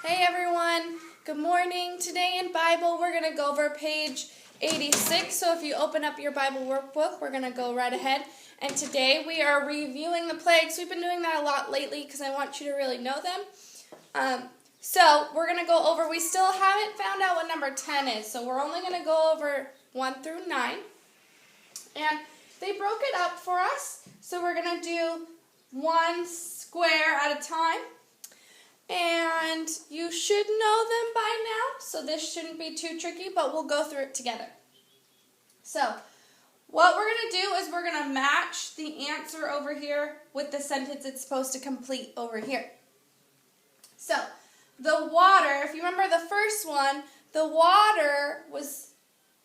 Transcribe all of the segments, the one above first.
Hey everyone, good morning. Today in Bible we're going to go over page 86. So if you open up your Bible workbook, we're going to go right ahead. And today we are reviewing the plagues. We've been doing that a lot lately because I want you to really know them. So we're going to go over, we still haven't found out what number 10 is. So we're only going to go over 1 through 9. And they broke it up for us. So we're going to do one square at a time. And you should know them by now, so this shouldn't be too tricky, but we'll go through it together. So, what we're going to do is we're going to match the answer over here with the sentence it's supposed to complete over here. So, the water, if you remember the first one, the water was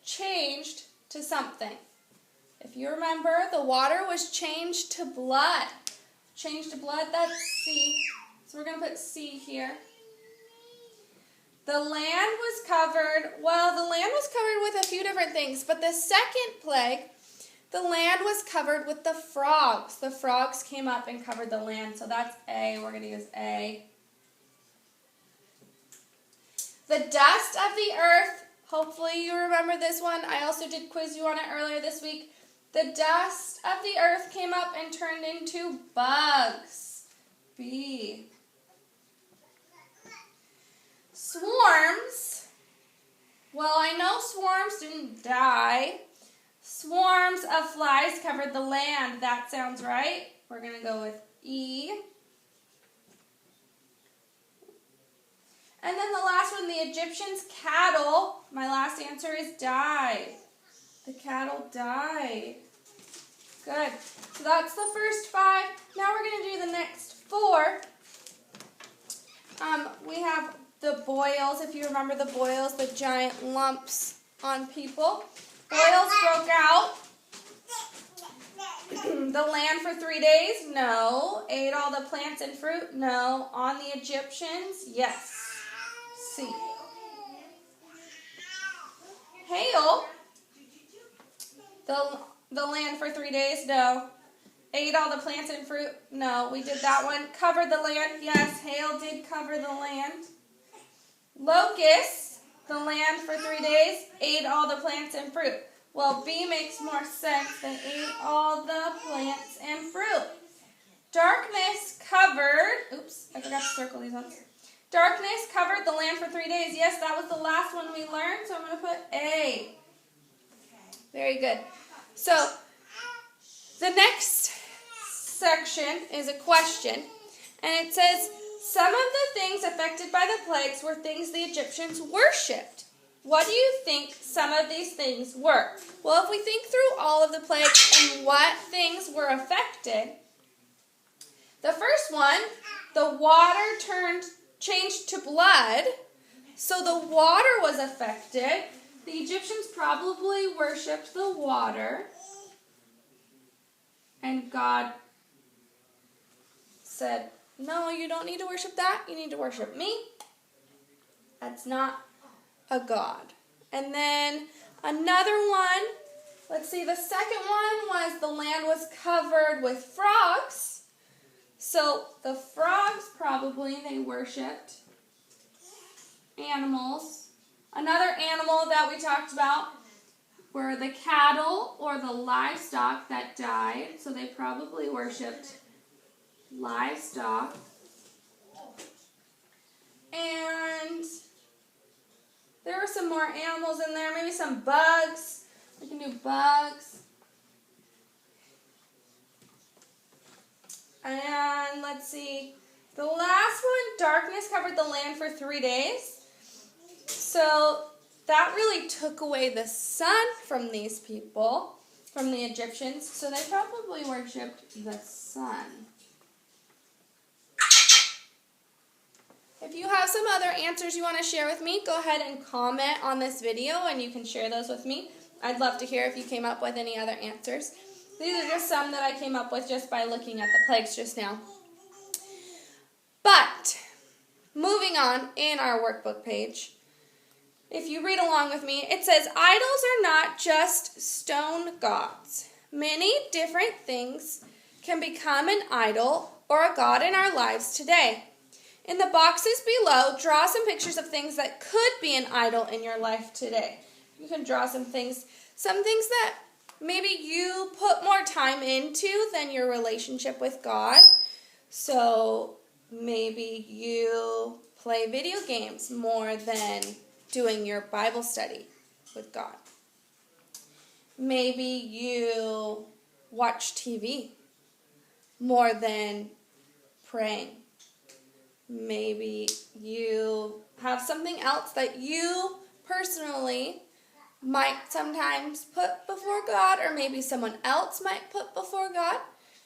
changed to something. If you remember, the water was changed to blood. Changed to blood, that's C. So we're going to put C here. The land was covered, well, the land was covered with a few different things, but the second plague, the land was covered with the frogs. The frogs came up and covered the land, so that's A. We're going to use A. The dust of the earth, hopefully you remember this one. I also did quiz you on it earlier this week. The dust of the earth came up and turned into bugs. B. Swarms, well, I know swarms didn't die. Swarms of flies covered the land. That sounds right. We're going to go with E. And then the last one, the Egyptians' cattle. My last answer is died. The cattle died. Good. So that's the first 5. Now we're going to do the next 4. We have the boils, if you remember the boils, the giant lumps on people. Boils broke out. The land for 3 days? No. Ate all the plants and fruit? No. On the Egyptians? Yes. C. Hail. The land for 3 days? No. Ate all the plants and fruit? No. We did that one. Covered the land? Yes. Hail did cover the land. Locusts, the land for 3 days, ate all the plants and fruit. Well, B makes more sense. They ate all the plants and fruit. Darkness covered, oops, I forgot to circle these ones. Darkness covered the land for 3 days. Yes, that was the last one we learned, so I'm going to put A. Very good. So, the next section is a question, and it says, some of the things affected by the plagues were things the Egyptians worshipped. What do you think some of these things were? Well, if we think through all of the plagues and what things were affected, the first one, the water changed to blood, so the water was affected. The Egyptians probably worshipped the water, and God said, no, you don't need to worship that. You need to worship me. That's not a god. And then another one, let's see, the second one was the land was covered with frogs. So the frogs probably, they worshipped animals. Another animal that we talked about were the cattle or the livestock that died. So they probably worshipped livestock, and there were some more animals in there, maybe some bugs. We can do bugs. And let's see, the last one, darkness covered the land for 3 days. So that really took away the sun from these people, from the Egyptians, so they probably worshipped the sun. If you have some other answers you want to share with me, go ahead and comment on this video and you can share those with me. I'd love to hear if you came up with any other answers. These are just some that I came up with just by looking at the plagues just now. But, moving on in our workbook page, if you read along with me, it says, idols are not just stone gods. Many different things can become an idol or a god in our lives today. In the boxes below, draw some pictures of things that could be an idol in your life today. You can draw some things that maybe you put more time into than your relationship with God. So maybe you play video games more than doing your Bible study with God. Maybe you watch TV more than praying. Maybe you have something else that you personally might sometimes put before God, or maybe someone else might put before God.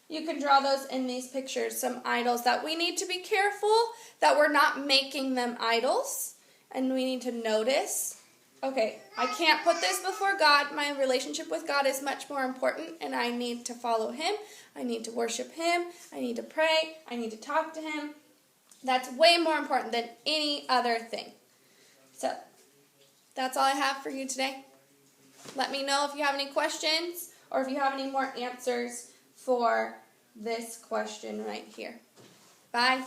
You can draw those in these pictures, some idols that we need to be careful that we're not making them idols, and we need to notice, okay, I can't put this before God. My relationship with God is much more important, and I need to follow Him. I need to worship Him. I need to pray. I need to talk to Him. That's way more important than any other thing. So, that's all I have for you today. Let me know if you have any questions or if you have any more answers for this question right here. Bye.